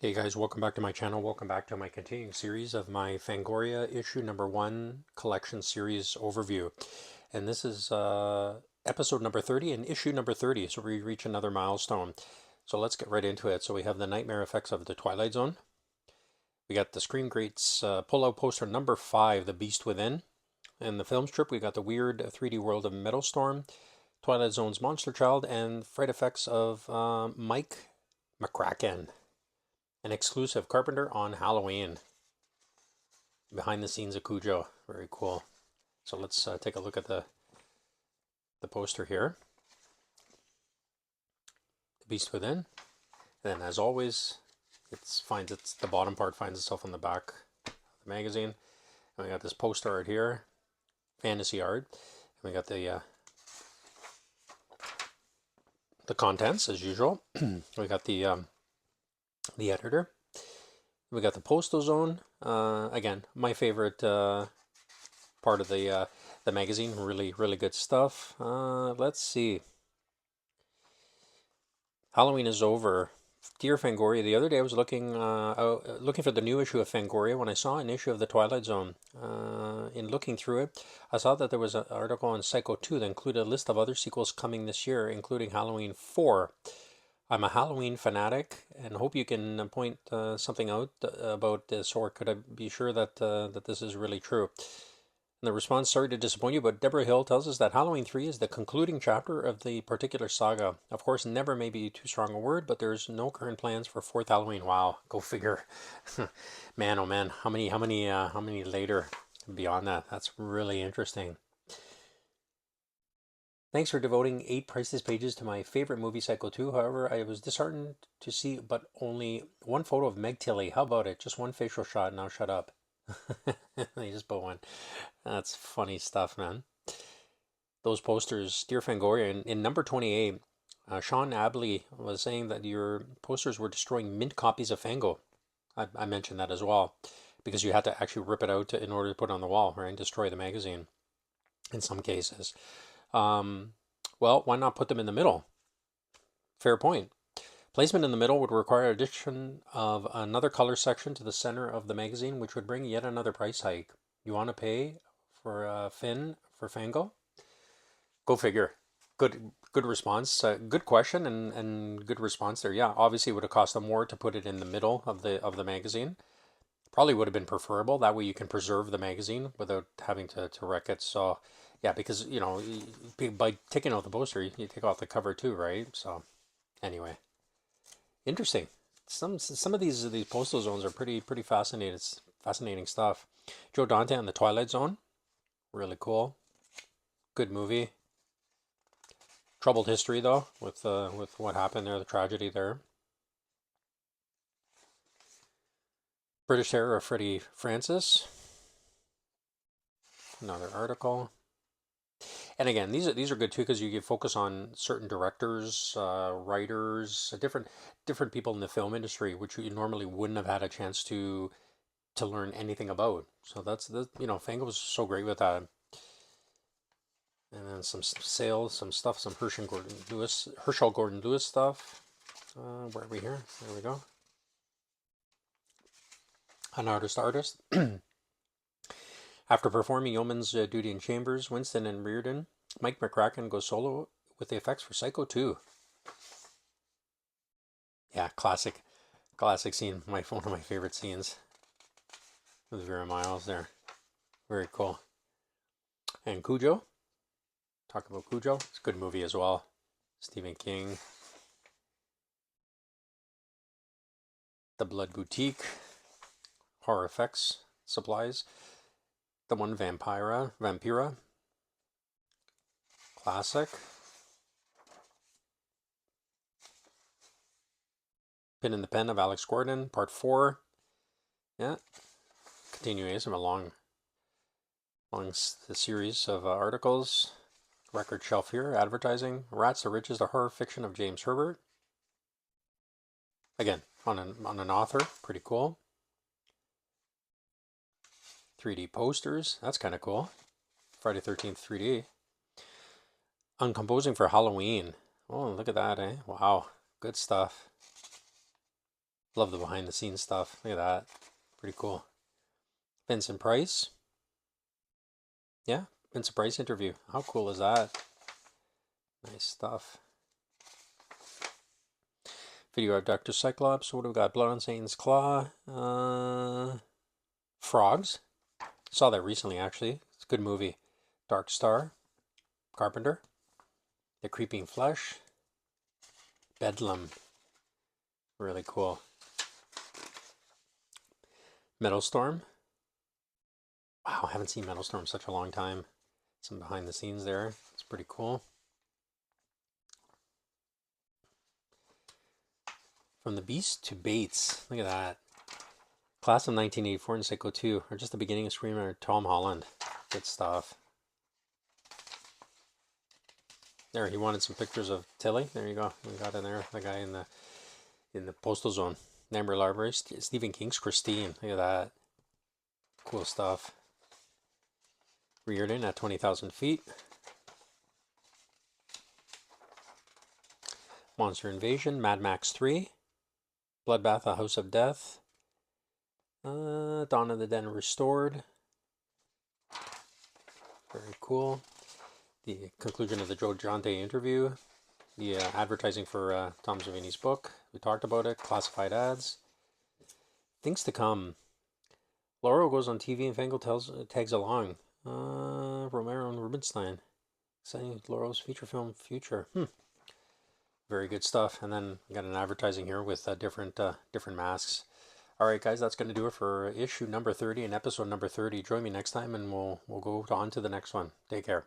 Hey guys, welcome back to my channel. Welcome back to my continuing series of my Fangoria issue number 1 collection series overview. And this is episode number 30 and issue number 30. So we reach another milestone. So let's get right into it. So we have the nightmare effects of the Twilight Zone. We got the Screen Greats pull-out poster number 5, The Beast Within. And the film strip, we got the weird 3D world of Metal Storm, Twilight Zone's Monster Child, and fright effects of Mike McCracken. An exclusive Carpenter on Halloween. Behind the scenes of Cujo. Very cool. So let's take a look at the poster here. The Beast Within. And then as always, the bottom part finds itself on the back of the magazine. And we got this poster art here. Fantasy art. And we got the contents as usual. We got the editor. We got the postal zone. Again, my favorite part of the magazine. Really good stuff. Let's see. Halloween is over. Dear Fangoria, the other day I was looking for the new issue of Fangoria when I saw an issue of the Twilight Zone. In looking through it, I saw that there was an article on Psycho 2 that included a list of other sequels coming this year, including Halloween 4. I'm a Halloween fanatic and hope you can point something out about this, or could I be sure that that this is really true? And the response, sorry to disappoint you, but Deborah Hill tells us that Halloween 3 is the concluding chapter of the particular saga. Of course, never may be too strong a word, but there's no current plans for fourth Halloween. Wow, go figure. Man, oh man, how many later beyond that? That's really interesting. Thanks for devoting 8 priceless pages to my favorite movie, Psycho 2. However, I was disheartened to see but only one photo of Meg Tilly. How about it? Just one facial shot. Now shut up. They just put one. That's funny stuff, man. Those posters, Dear Fangoria, in number 28, Sean Abley was saying that your posters were destroying mint copies of Fango. I mentioned that as well, because you had to actually rip it out in order to put it on the wall, right? And destroy the magazine in some cases. Well, why not put them in the middle? Fair point. Placement in the middle would require addition of another color section to the center of the magazine, which would bring yet another price hike. You want to pay for Finn for Fango? Go figure. Good response. Good question and good response there. Yeah, obviously it would have cost them more to put it in the middle of the magazine. Probably would have been preferable. That way you can preserve the magazine without having to wreck it. So yeah, because you know, by taking out the poster, you take off the cover too, right? So anyway, interesting. Some of these postal zones are pretty fascinating. It's fascinating stuff. Joe Dante on the Twilight Zone, really cool. Good movie. Troubled history though with what happened there, the tragedy there. British Terror of Freddie Francis. Another article. And again, these are good too because you can focus on certain directors, writers, different people in the film industry, which you normally wouldn't have had a chance to learn anything about. So that's Fango was so great with that. And then some sales, some stuff, some Herschel Gordon Lewis stuff. Where are we here? There we go. An artist. After performing yeoman's duty in Chambers, Winston and Reardon, Mike McCracken goes solo with the effects for Psycho 2. Yeah, classic scene. One of my favorite scenes with Vera Miles there. Very cool. And Cujo. Talk about Cujo. It's a good movie as well. Stephen King. The Blood Boutique. Horror effects supplies. The one Vampira. Classic. Pin in the Pen of Alex Gordon, Part 4. Yeah. Continuation of a long series of articles. Record shelf here. Advertising. Rats to Riches, the horror fiction of James Herbert. Again, on an author. Pretty cool. 3D posters. That's kind of cool. Friday 13th 3D. Uncomposing for Halloween. Oh, look at that, eh? Wow. Good stuff. Love the behind the scenes stuff. Look at that. Pretty cool. Vincent Price. Yeah, Vincent Price interview. How cool is that? Nice stuff. Video of Dr. Cyclops. What do we got? Blood on Satan's Claw. Frogs. Saw that recently, actually. It's a good movie. Dark Star. Carpenter. The Creeping Flesh. Bedlam. Really cool. Metal Storm. Wow, I haven't seen Metal Storm in such a long time. Some behind the scenes there. It's pretty cool. From the Beast to Bates. Look at that. Class of 1984 and Psycho 2 are just the beginning of screenwriter Tom Holland. Good stuff. There, he wanted some pictures of Tilly. There you go. We got in there. The guy in the postal zone. Namber Library. Stephen King's Christine. Look at that. Cool stuff. Reardon at 20,000 feet. Monster Invasion. Mad Max 3. Bloodbath, A House of Death. Dawn of the Dead Restored. Very cool. The conclusion of the Joe Jonte interview. The advertising for Tom Savini's book. We talked about it. Classified ads. Things to come. Laurel goes on TV and Fango tags along. Romero and Rubinstein. Exciting Laurel's feature film future. Very good stuff. And then we got an advertising here with different masks. All right, guys, that's going to do it for issue number 30 and episode number 30. Join me next time, and we'll go on to the next one. Take care.